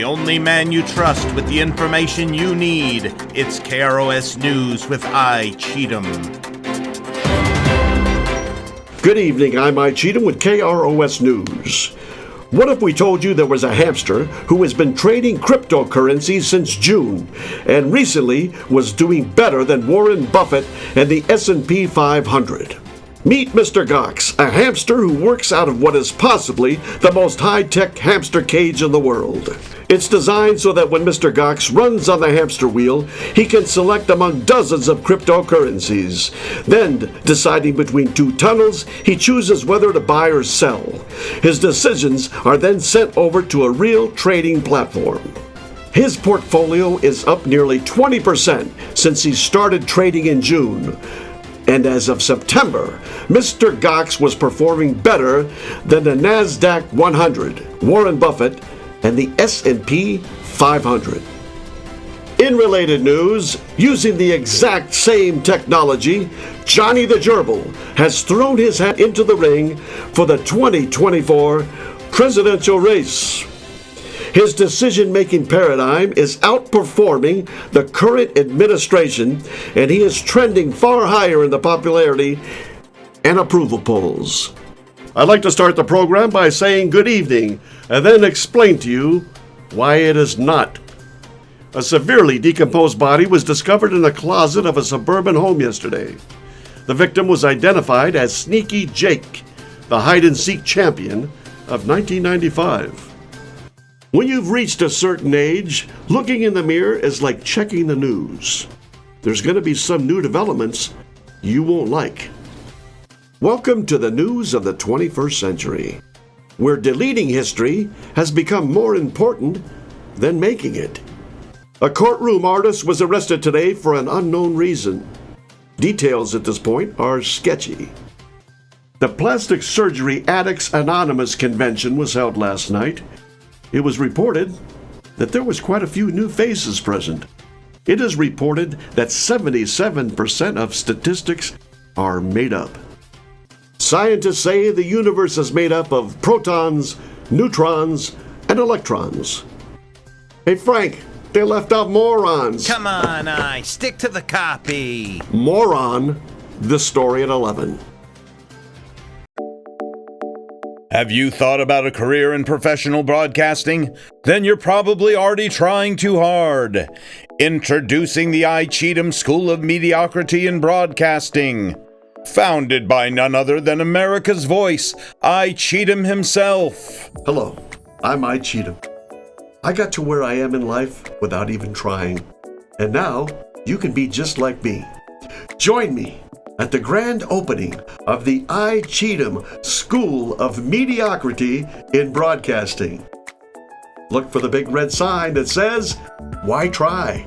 The only man you trust with the information you need. It's KROS News with Aye Cheetum. Good evening, I'm Aye Cheetum with KROS News. What if we told you there was a hamster who has been trading cryptocurrencies since June and recently was doing better than Warren Buffett and the S&P 500? Meet Mr. Gox, a hamster who works out of what is possibly the most high-tech hamster cage in the world. It's designed so that when Mr. Gox runs on the hamster wheel, he can select among dozens of cryptocurrencies. Then, deciding between two tunnels, he chooses whether to buy or sell. His decisions are then sent over to a real trading platform. His portfolio is up nearly 20% since he started trading in June. And as of September, Mr. Gox was performing better than the NASDAQ 100, Warren Buffett, and the S&P 500. In related news, using the exact same technology, Johnny the Gerbil has thrown his hat into the ring for the 2024 presidential race. His decision-making paradigm is outperforming the current administration, and he is trending far higher in the popularity and approval polls. I'd like to start the program by saying good evening, and then explain to you why it is not. A severely decomposed body was discovered in a closet of a suburban home yesterday. The victim was identified as Sneaky Jake, the hide-and-seek champion of 1995. When you've reached a certain age, looking in the mirror is like checking the news. There's going to be some new developments you won't like. Welcome to the news of the 21st century, where deleting history has become more important than making it. A courtroom artist was arrested today for an unknown reason. Details at this point are sketchy. The Plastic Surgery Addicts Anonymous convention was held last night. It was reported that there was quite a few new faces present. It is reported that 77% of statistics are made up. Scientists say the universe is made up of protons, neutrons, and electrons. Hey Frank, they left out morons. Come on, Aye, stick to the copy. Moron, this story at 11. Have you thought about a career in professional broadcasting? Then you're probably already trying too hard. Introducing the Aye Cheetum School of Mediocrity in Broadcasting. Founded by none other than America's voice, Aye Cheetum himself. Hello, I'm Aye Cheetum. I got to where I am in life without even trying. And now, you can be just like me. Join me at the grand opening of the Aye Cheetum School of Mediocrity in Broadcasting. Look for the big red sign that says, "Why try?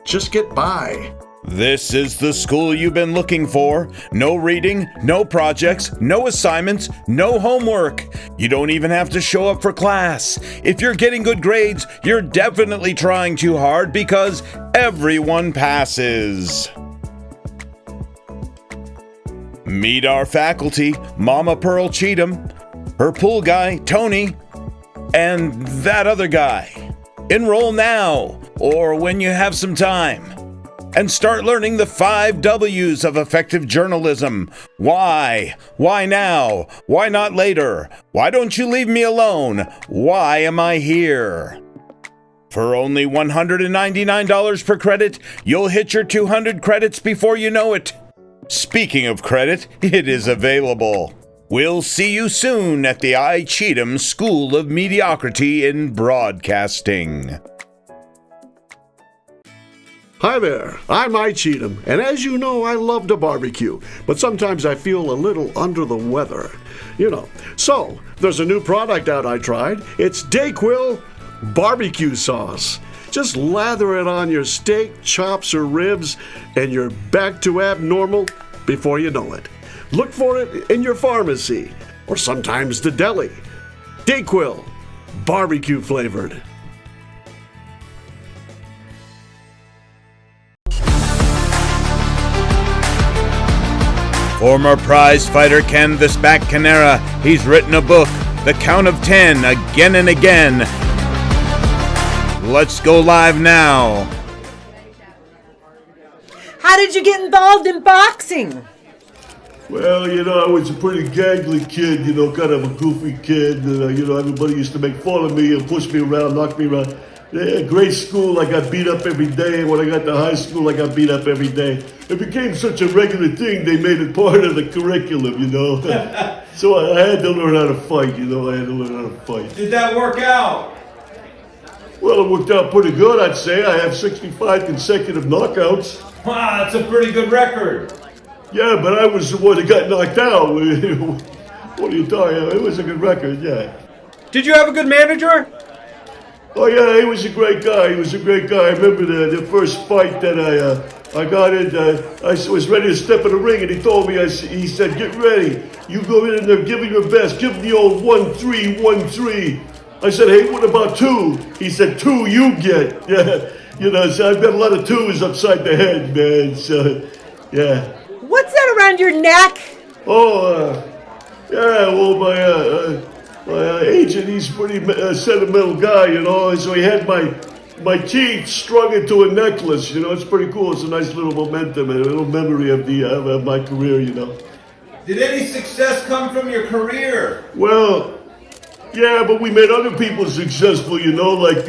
Just get by." This is the school you've been looking for. No reading, no projects, no assignments, no homework. You don't even have to show up for class. If you're getting good grades, you're definitely trying too hard because everyone passes. Meet our faculty, Mama Pearl Cheetum, her pool guy, Tony, and that other guy. Enroll now, or when you have some time, and start learning the 5 W's of effective journalism. Why? Why now? Why not later? Why don't you leave me alone? Why am I here? For only $199 per credit, you'll hit your 200 credits before you know it. Speaking of credit, it is available. We'll see you soon at the Aye Cheetum School of Mediocrity in Broadcasting. Hi there, I'm Aye Cheetum, and as you know, I love to barbecue, but sometimes I feel a little under the weather, So, there's a new product out I tried. It's Dayquil barbecue sauce. Just lather it on your steak, chops, or ribs, and you're back to abnormal before you know it. Look for it in your pharmacy, or sometimes the deli. Dayquil, barbecue flavored. Former prize fighter Canvasback Canera, he's written a book, The Count of 10, again and again. Let's go live now. How did you get involved in boxing? Well, I was a pretty gangly kid, kind of a goofy kid. Everybody used to make fun of me and push me around, knock me around. Yeah, grade school, I got beat up every day. When I got to high school, I got beat up every day. It became such a regular thing, they made it part of the curriculum, So I had to learn how to fight, Did that work out? Well, it worked out pretty good, I'd say. I have 65 consecutive knockouts. Wow, that's a pretty good record. Yeah, but I was the one that got knocked out. What are you talking about? It was a good record, yeah. Did you have a good manager? Oh yeah, he was a great guy. I remember the first fight that I got in. I was ready to step in the ring, and he told me, he said, "Get ready. You go in there, give it your best. Give him the old 1-3, 1-3." I said, "Hey, what about 2?" He said, "2 you get." Yeah, so I've got a lot of 2s upside the head, man. So, yeah. What's that around your neck? Oh, yeah. Well, my agent, he's a pretty sentimental guy, so he had my teeth strung into a necklace, it's pretty cool. It's a nice little momentum and a little memory of my career, Did any success come from your career? Well, yeah, but we made other people successful, like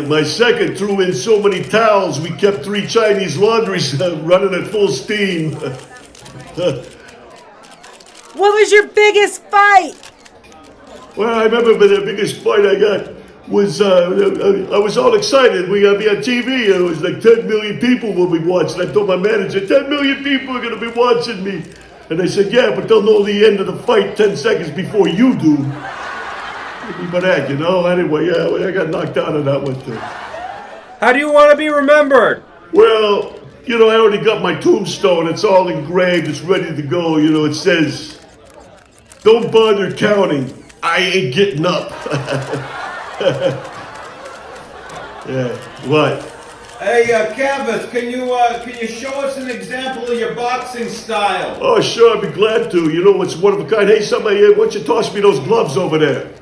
my second threw in so many towels, we kept 3 Chinese laundries running at full steam. What was your biggest fight? Well, I remember the biggest fight I got was, I was all excited. We got to be on TV. It was like 10 million people will be watching. I told my manager, 10 million people are going to be watching me. And they said, yeah, but they'll know the end of the fight 10 seconds before you do. But that, Anyway, yeah, I got knocked out on that one, too. How do you want to be remembered? Well, I already got my tombstone. It's all engraved. It's ready to go. It says, "Don't bother counting. I ain't getting up." Yeah, what? Hey, Canvas, can you show us an example of your boxing style? Oh, sure, I'd be glad to. It's one of a kind. Hey, somebody, why don't you toss me those gloves over there?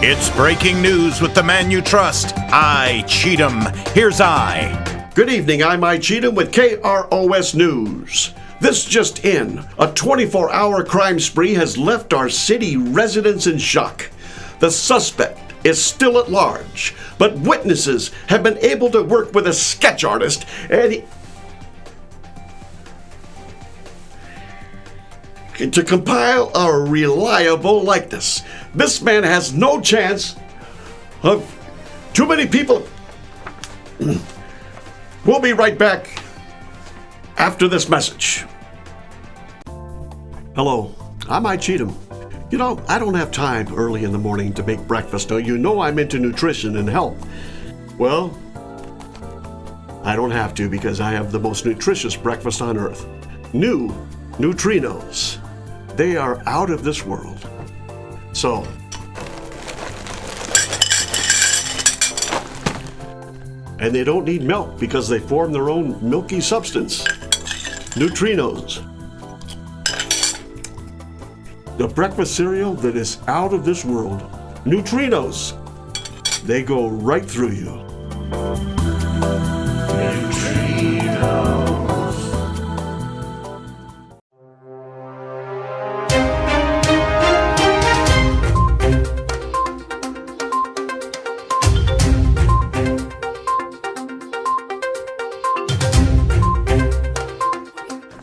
It's breaking news with the man you trust, Aye Cheetum. Here's Aye. Good evening, I'm Aye Cheetum with KROS News. This just in, a 24-hour crime spree has left our city residents in shock. The suspect is still at large, but witnesses have been able to work with a sketch artist and to compile a reliable likeness. This man has no chance of too many people. We'll be right back after this message. Hello, I'm Aye Cheetum. I don't have time early in the morning to make breakfast. Now, I'm into nutrition and health. Well, I don't have to because I have the most nutritious breakfast on earth. New neutrinos. They are out of this world. So, and they don't need milk because they form their own milky substance. Neutrinos. The breakfast cereal that is out of this world. Neutrinos. They go right through you.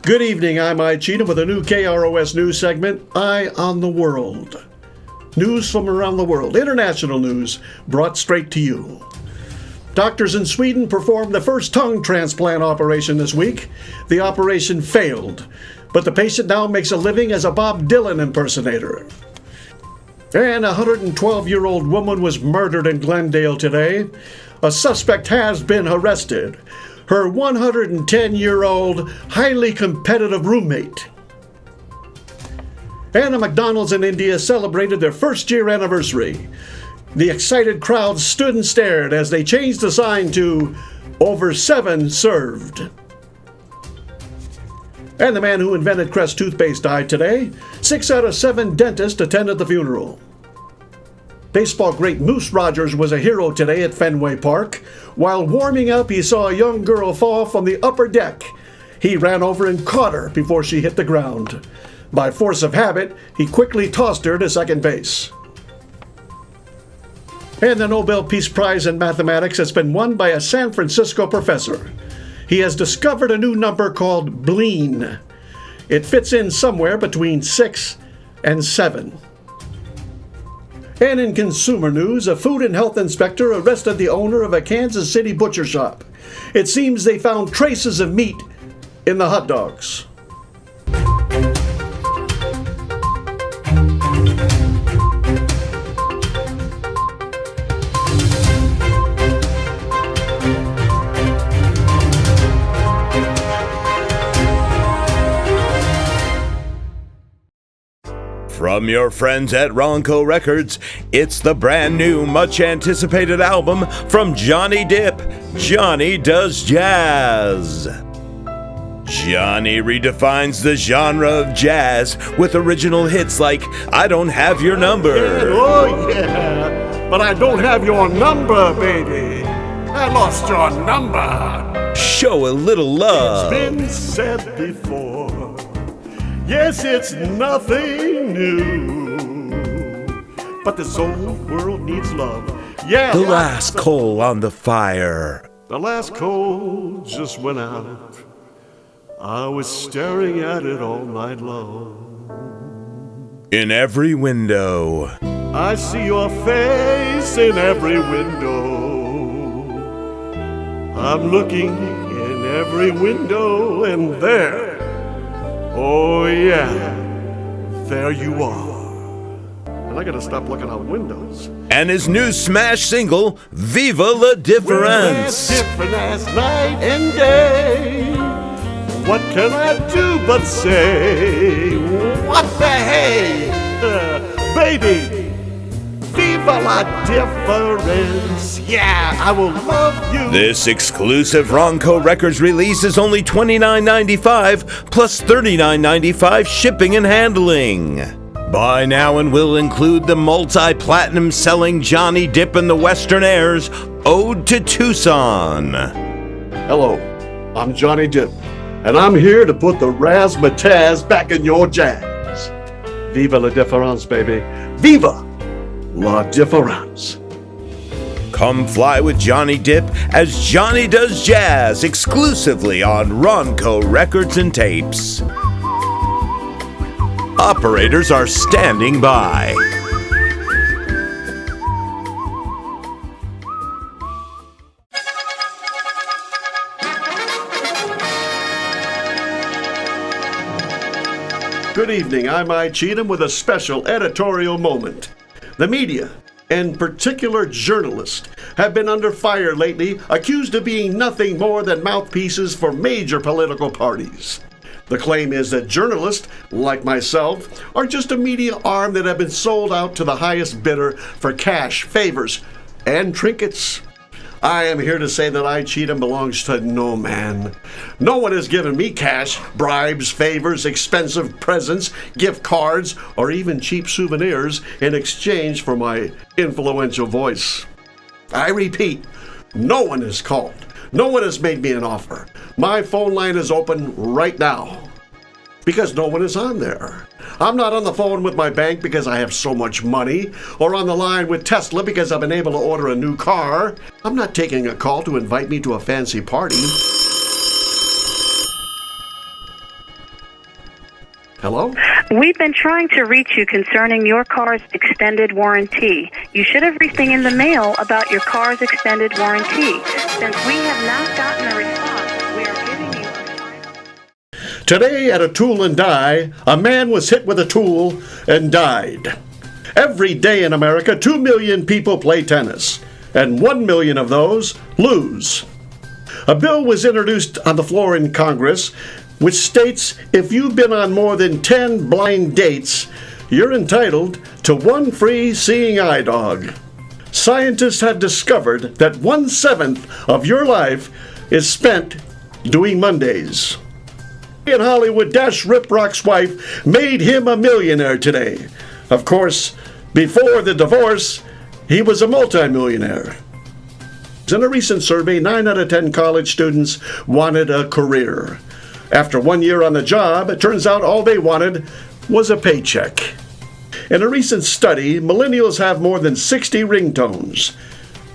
Good evening, I'm Aye Cheetum with a new KROS News segment, Eye on the World. News from around the world, international news, brought straight to you. Doctors in Sweden performed the first tongue transplant operation this week. The operation failed, but the patient now makes a living as a Bob Dylan impersonator. And a 112-year-old woman was murdered in Glendale today. a suspect has been arrested. Her 110-year-old, highly competitive roommate. And a McDonald's in India celebrated their first-year anniversary. The excited crowd stood and stared as they changed the sign to "Over 7 served." And the man who invented Crest toothpaste died today. 6 out of 7 dentists attended the funeral. Baseball great Moose Rogers was a hero today at Fenway Park. While warming up, he saw a young girl fall from the upper deck. He ran over and caught her before she hit the ground. By force of habit, he quickly tossed her to second base. And the Nobel Peace Prize in Mathematics has been won by a San Francisco professor. He has discovered a new number called BLEAN. It fits in somewhere between 6 and 7. And in consumer news, a food and health inspector arrested the owner of a Kansas City butcher shop. It seems they found traces of meat in the hot dogs. From your friends at Ronco Records, it's the brand new, much anticipated album from Johnny Depp, Johnny Does Jazz. Johnny redefines the genre of jazz with original hits like I Don't Have Your Number. Oh yeah, but I don't have your number, baby. I lost your number. Show a Little Love. It's been said before. Yes, it's nothing new, but this old world needs love. Yeah. The Last Coal on the Fire. The last coal just went out. I was staring at it all night long. In Every Window. I see your face in every window. I'm looking in every window, and there, oh yeah, there you are. And I gotta stop looking out windows. And his new smash single, Viva la Difference. We're different as night and day. What can I do but say, what the hey? Baby, viva la difference. Yeah, I will love you. This exclusive Ronco Records release is only $29.95 plus $39.95 shipping and handling. Buy now and will include the multi-platinum selling Johnny Depp and the Western Airs Ode to Tucson. Hello, I'm Johnny Depp, and I'm here to put the razzmatazz back in your jazz. Viva la difference, baby. Viva la difference. Come fly with Johnny Depp as Johnny Does Jazz exclusively on Ronco Records and Tapes. Operators are standing by. Good evening, I'm Aye Cheetum with a special editorial moment. The media, in particular journalists, have been under fire lately, accused of being nothing more than mouthpieces for major political parties. The claim is that journalists, like myself, are just a media arm that have been sold out to the highest bidder for cash, favors, and trinkets. I am here to say that Aye Cheetum belongs to no man. No one has given me cash, bribes, favors, expensive presents, gift cards, or even cheap souvenirs in exchange for my influential voice. I repeat, no one has called. No one has made me an offer. My phone line is open right now because no one is on there. I'm not on the phone with my bank because I have so much money, or on the line with Tesla because I've been able to order a new car. I'm not taking a call to invite me to a fancy party. Hello? We've been trying to reach you concerning your car's extended warranty. You should have everything in the mail about your car's extended warranty. Since we have not gotten a response, we are giving you a final... Today at a Tool and Die, a man was hit with a tool and died. Every day in America, 2 million people play tennis. and 1 million of those lose. A bill was introduced on the floor in Congress which states if you've been on more than 10 blind dates, you're entitled to 1 free seeing eye dog. Scientists have discovered that 1/7 of your life is spent doing Mondays. In Hollywood, Dash Rip Rock's wife made him a millionaire today. Of course, before the divorce, he was a multimillionaire. In a recent survey, 9 out of 10 college students wanted a career. After 1 year on the job, it turns out all they wanted was a paycheck. In a recent study, millennials have more than 60 ringtones.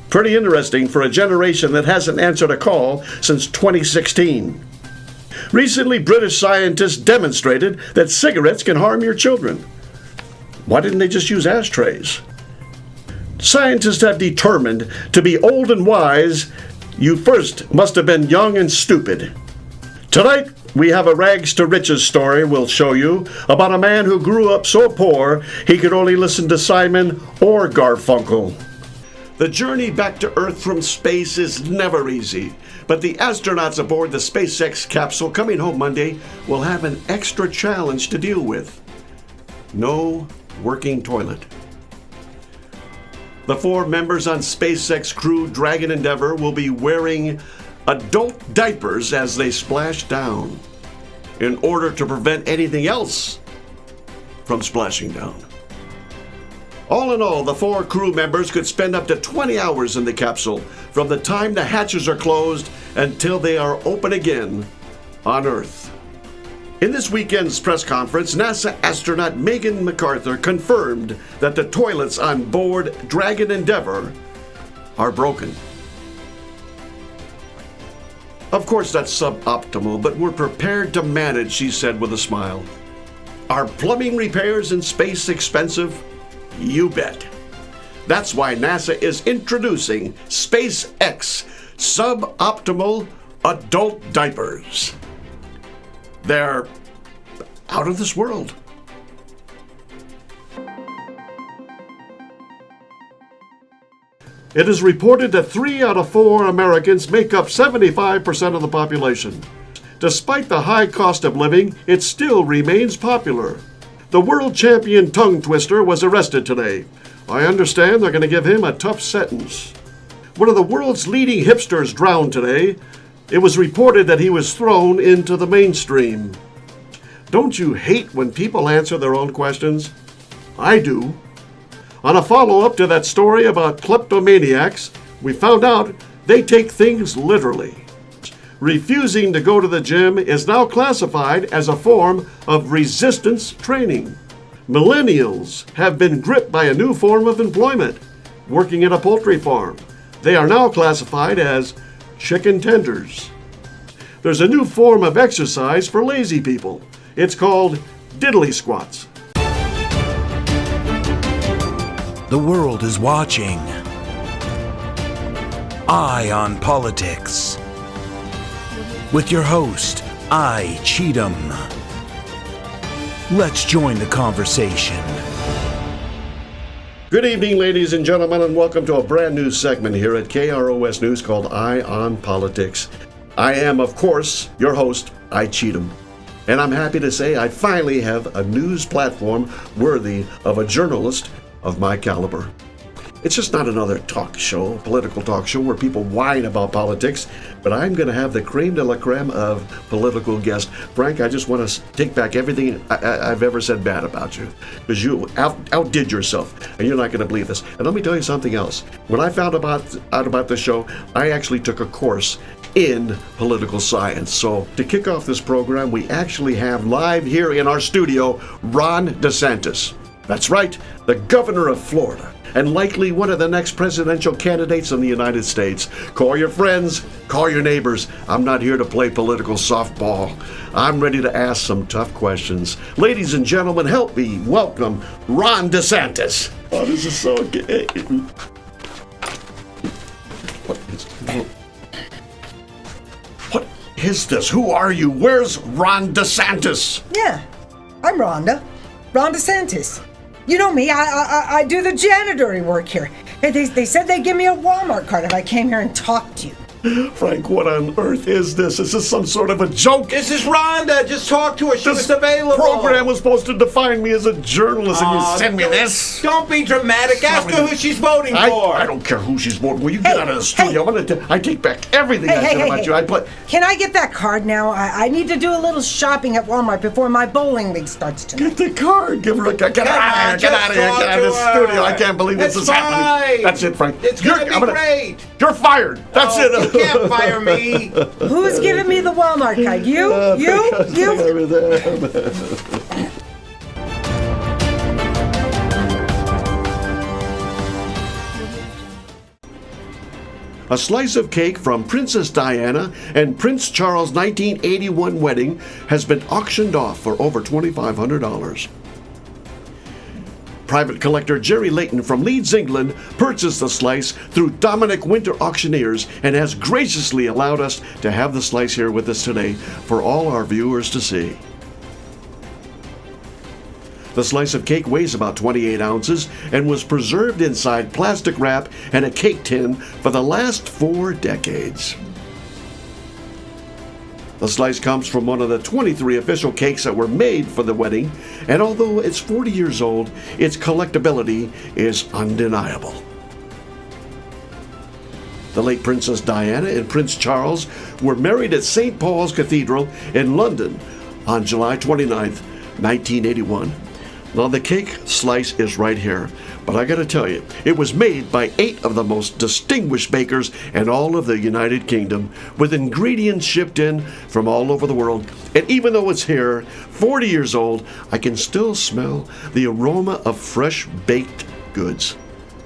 Pretty interesting for a generation that hasn't answered a call since 2016. Recently, British scientists demonstrated that cigarettes can harm your children. Why didn't they just use ashtrays? Scientists have determined to be old and wise, you first must have been young and stupid. Tonight, we have a rags to riches story we'll show you about a man who grew up so poor he could only listen to Simon or Garfunkel. The journey back to Earth from space is never easy, but the astronauts aboard the SpaceX capsule coming home Monday will have an extra challenge to deal with. No working toilet. The 4 members on SpaceX crew Dragon Endeavour will be wearing adult diapers as they splash down in order to prevent anything else from splashing down. All in all, the 4 crew members could spend up to 20 hours in the capsule from the time the hatches are closed until they are open again on Earth. In this weekend's press conference, NASA astronaut Megan McArthur confirmed that the toilets on board Dragon Endeavour are broken. Of course, that's suboptimal, but we're prepared to manage, she said with a smile. Are plumbing repairs in space expensive? You bet. That's why NASA is introducing SpaceX suboptimal adult diapers. They're out of this world. It is reported that 3 out of 4 Americans make up 75% of the population. Despite the high cost of living, it still remains popular. The world champion tongue twister was arrested today. I understand they're going to give him a tough sentence. One of the world's leading hipsters drowned today. It was reported that he was thrown into the mainstream. Don't you hate when people answer their own questions? I do. On a follow-up to that story about kleptomaniacs, we found out they take things literally. Refusing to go to the gym is now classified as a form of resistance training. Millennials have been gripped by a new form of employment, working at a poultry farm. They are now classified as chicken tenders. There's a new form of exercise for lazy people. It's called diddly squats. The world is watching. Eye on Politics. With your host, Aye Cheetum. Let's join the conversation. Good evening, ladies and gentlemen, and welcome to a brand new segment here at KROS News called Eye on Politics. I am, of course, your host, Aye Cheetum. And I'm happy to say I finally have a news platform worthy of a journalist of my caliber. It's just not another talk show, political talk show where people whine about politics, but I'm going to have the creme de la creme of political guests. Frank, I just want to take back everything I've ever said bad about you, because you outdid yourself, and you're not going to believe this. And let me tell you something else. When I found out about the show, I actually took a course in political science. So to kick off this program, we actually have live here in our studio, Ron DeSantis. That's right, the governor of Florida, and likely one of the next presidential candidates in the United States. Call your friends, call your neighbors. I'm not here to play political softball. I'm ready to ask some tough questions. Ladies and gentlemen, help me welcome Ron DeSantis. Oh, this is so gay. What is this? Who are you? Where's Ron DeSantis? Yeah, I'm Rhonda. Ron DeSantis. You know me, I do the janitory work here. Hey, they said they'd give me a Walmart card if I came here and talked to you. Frank, what on earth is this? Is this some sort of a joke? This is Rhonda. Just talk to her. She was available. Program was supposed to define me as a journalist, and you send me this? Don't be dramatic. Ask her who she's voting for. I don't care who she's voting for. You get out of the studio. I take back everything I said about you. Can I get that card now? I need to do a little shopping at Walmart before my bowling league starts tonight. Get the card. Give her a get out of here. Get out of here. Get out of the studio. I can't believe this is happening. That's it, Frank. It's going to be great. You're fired. That's it. You can't fire me. Who's giving me the Walmart card? You? A slice of cake from Princess Diana and Prince Charles' 1981 wedding has been auctioned off for over $2,500. Private collector Jerry Layton from Leeds, England, purchased the slice through Dominic Winter Auctioneers and has graciously allowed us to have the slice here with us today for all our viewers to see. The slice of cake weighs about 28 ounces and was preserved inside plastic wrap and a cake tin for the last 4 decades. The slice comes from one of the 23 official cakes that were made for the wedding, and although it's 40 years old, its collectability is undeniable. The late Princess Diana and Prince Charles were married at St. Paul's Cathedral in London on July 29th, 1981. Now the cake slice is right here, but I gotta tell you, it was made by 8 of the most distinguished bakers in all of the United Kingdom, with ingredients shipped in from all over the world. And even though it's here, 40 years old, I can still smell the aroma of fresh baked goods.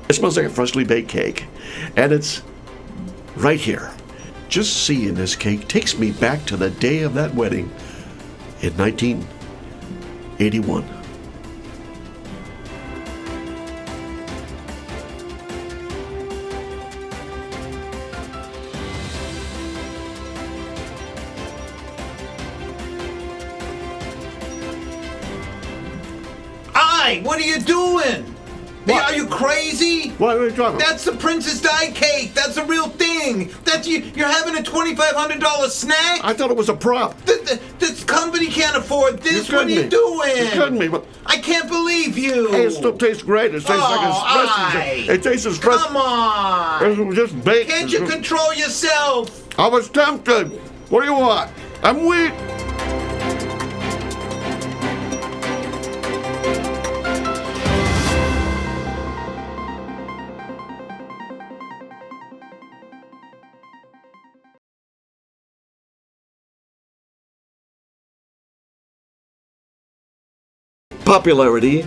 It smells like a freshly baked cake, and it's right here. Just seeing this cake takes me back to the day of that wedding in 1981. What are you doing? What? Are you crazy? What are you talking about? That's the Princess Di cake. That's a real thing. That's you're having a $2,500 snack? I thought it was a prop. This company can't afford this. You're What are you kidding me. doing? You're kidding me. I can't believe you. Hey, it still tastes great. It tastes like it's fresh. It tastes as fresh. Come on. It's just baked. Can't you control yourself? I was tempted. What do you want? I'm weak. Popularity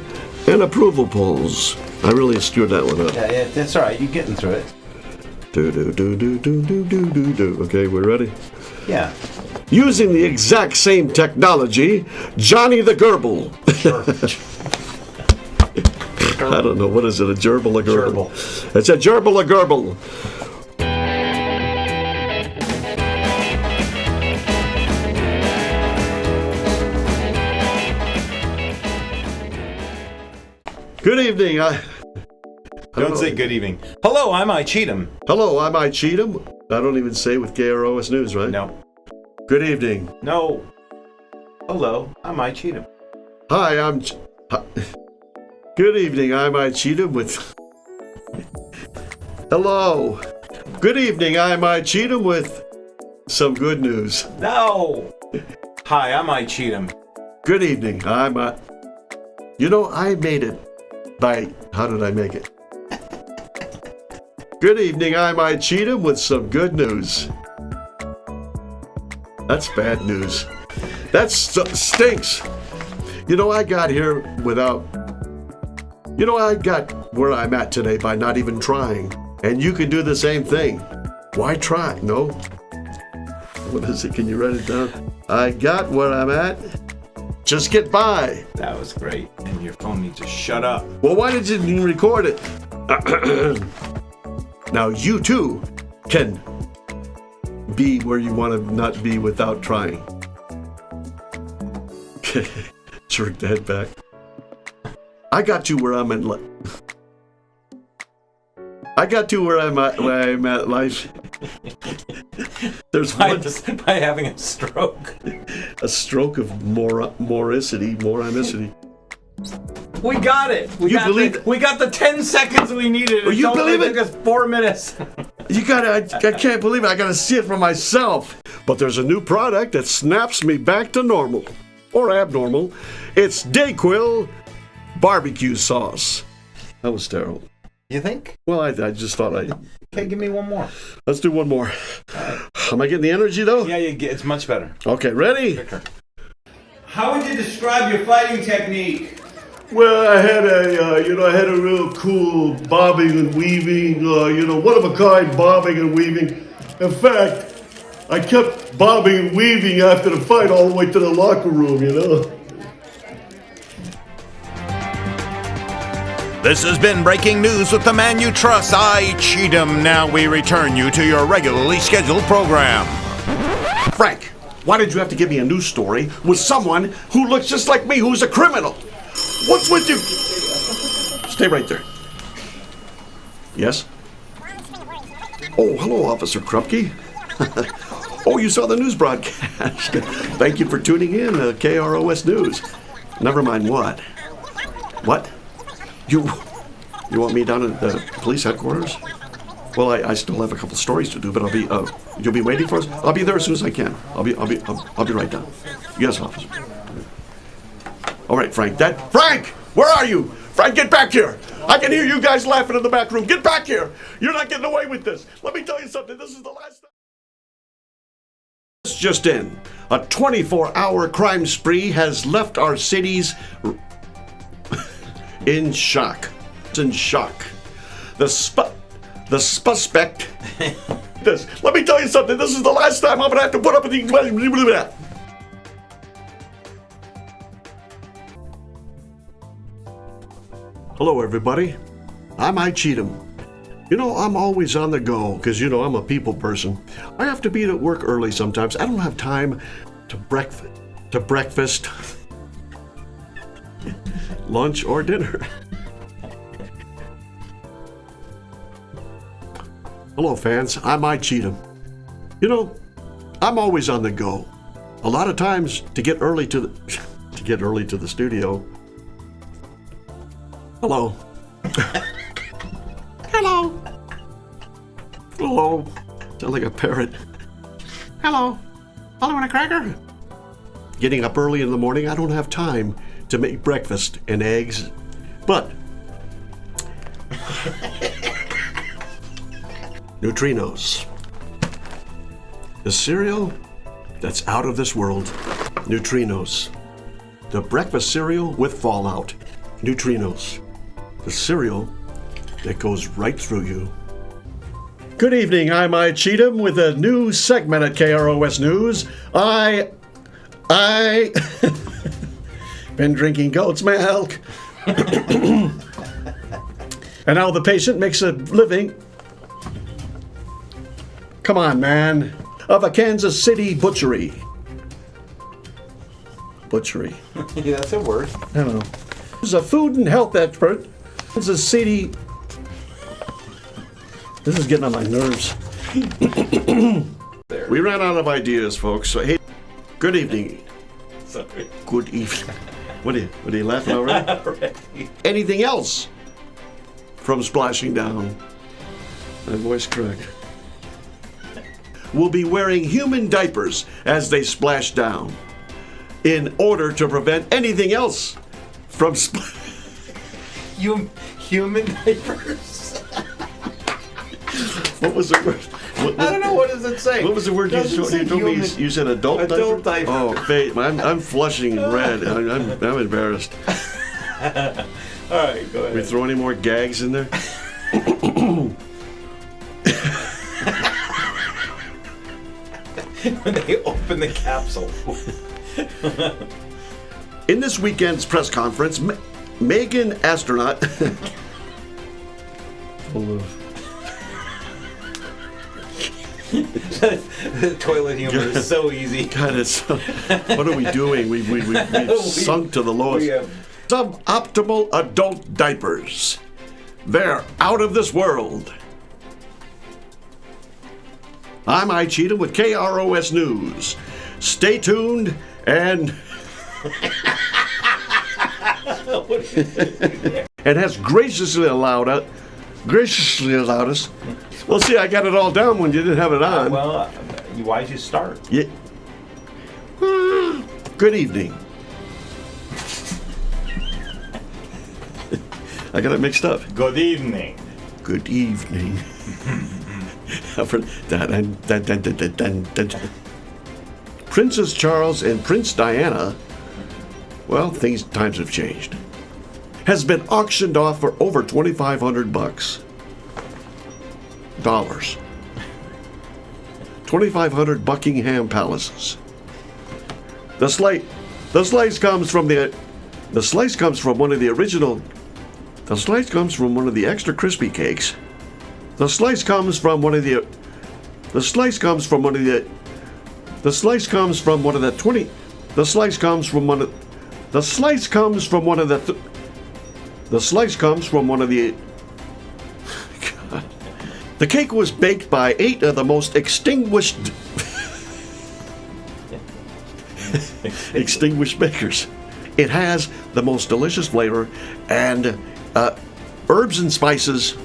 and approval polls. I really screwed that one up. Yeah, that's all right. You're getting through it. Do. Okay, we're ready? Yeah. Using the exact same technology, Johnny the Gerbil. I don't know, what is it, a gerbil, a gerbil? It's a gerbil, a gerbil. Good evening. Don't say good evening. Hello, I'm Aye Cheetum. Hello, I'm Aye Cheetum. I don't even say with KROS News, right? No. Good evening. No. Hello, I'm Aye Cheetum. Hi, Good evening, I'm Aye Cheetum with... Hello. Good evening, I'm Aye Cheetum with some good news. No. Hi, I'm Aye Cheetum. Good evening, I'm You know, I made it by... How did I make it? Good evening, I'm Aye Cheetum with some good news. That's bad news. That stinks. You know, I got here without... You know, I got where I'm at today by not even trying. And you can do the same thing. Why try? No. What is it? Can you write it down? I got where I'm at. Just get by. That was great. And your phone needs to shut up. Well, why did you record it? Now you too can be where you want to not be without trying. Okay, jerk that back. I got you where I'm in. I got to where I'm at life. There's By one, by having a stroke. a stroke of moranicity. We got it. We got the 10 seconds we needed. Oh, you believe it? Took us 4 minutes. I can't believe it. I gotta see it for myself. But there's a new product that snaps me back to normal. Or abnormal. It's Dayquil barbecue sauce. That was terrible. You think? Well, I just thought Okay, give me one more. Let's do one more. Am I getting the energy, though? Yeah, it's much better. Okay, ready? Quicker. How would you describe your fighting technique? Well, I had a real cool bobbing and weaving, one of a kind bobbing and weaving. In fact, I kept bobbing and weaving after the fight all the way to the locker room, This has been Breaking News with the man you trust, Aye Cheetum. Now we return you to your regularly scheduled program. Frank, why did you have to give me a news story with someone who looks just like me, who's a criminal? What's with you? Stay right there. Yes? Oh, hello, Officer Krupke. Oh, you saw the news broadcast. Thank you for tuning in to KROS News. Never mind what. What? You want me down at the police headquarters? Well, I still have a couple stories to do, but you'll be waiting for us? I'll be there as soon as I can. I'll be right down. Yes, officer. All right, Frank, Frank, where are you? Frank, get back here. I can hear you guys laughing in the back room. Get back here. You're not getting away with this. Let me tell you something. This is the last time. Just in, a 24-hour crime spree has left our cities in shock. It's in shock. The suspect. Let me tell you something. This is the last time I'm gonna have to put up with the. Hello, everybody. I'm Aye Cheetum. I'm always on the go because, I'm a people person. I have to be at work early sometimes. I don't have time to breakfast, lunch, or dinner. Hello, fans. I'm Aye Cheetum. I'm always on the go. A lot of times to get early to the studio. Hello. Hello. Hello. Sound like a parrot. Hello. Hello and a cracker. Getting up early in the morning, I don't have time to make breakfast and eggs. But neutrinos. The cereal that's out of this world. Neutrinos. The breakfast cereal with fallout. Neutrinos. The cereal that goes right through you. Good evening, I'm Aye Cheetum with a new segment at KROS News. I been drinking goat's milk. And now the patient makes a living. Come on, man. Of a Kansas City butchery. Butchery. Yeah, that's a word. I don't know. He's a food and health expert. Kansas City. This is getting on my nerves. We ran out of ideas, folks. So, hey, good evening. Sorry. Good evening. What are you laughing already? Anything else from splashing down? My voice cracked. Will be wearing human diapers as they splash down in order to prevent anything else from Human diapers? What was the word? I don't know. What does it say? What was the word you told me? You said adult diaper? Oh, Faith, I'm flushing red. I'm embarrassed. All right, go ahead. We throw any more gags in there? When they open the capsule. In this weekend's press conference, Megan astronaut. The toilet humor is so easy. God, what are we doing? We've sunk to the lowest. Suboptimal adult diapers. They're out of this world. I'm Aye Cheetum with KROS News. Stay tuned and and has graciously allowed us. Well, see, I got it all down when you didn't have it on. Why'd you start? Yeah. Good evening. I got it mixed up. Good evening. Good evening. Princess Charles and Prince Diana, well, times have changed, has been auctioned off for over $2,500. 2,500 Buckingham Palaces. The slice comes from one of the extra crispy cakes. The slice comes from one of the 20. God. The cake was baked by 8 of the most extinguished bakers. It has the most delicious flavor and herbs and spices.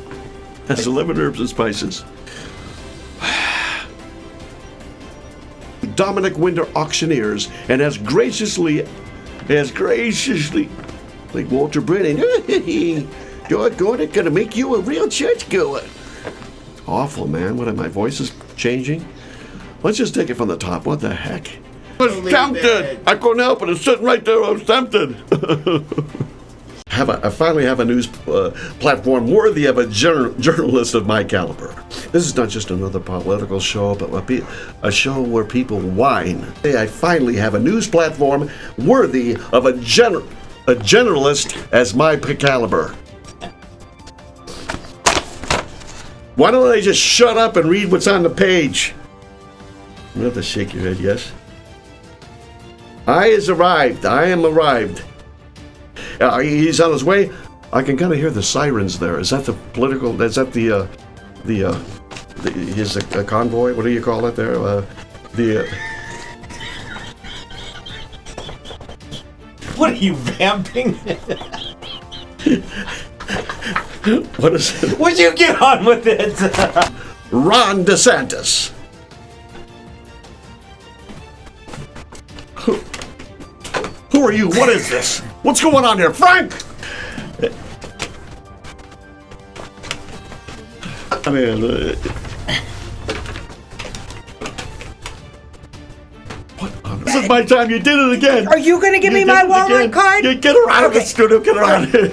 Has 11 herbs and spices. Dominic Winter Auctioneers and has graciously, like Walter Brennan, doggone it, gonna make you a real churchgoer. Awful, man. What, my voice is changing? Let's just take it from the top. What the heck? I was tempted. I couldn't help it. It's sitting right there. I was tempted. I finally have a news platform worthy of a journalist of my caliber. This is not just another political show, but a show where people whine. I finally have a news platform worthy of a generalist as my caliber. Why don't I just shut up and read what's on the page? You have to shake your head, yes? I am arrived. He's on his way. I can kind of hear the sirens there. Is that the political? Is that his convoy? What do you call it there? What are you vamping? What is it? Would you get on with it? Ron DeSantis. Who are you? What is this? What's going on here, Frank? I mean, what on earth? This is my time. You did it again. Are you going to give me my Walmart card? Get her out of the studio. Get her out of here.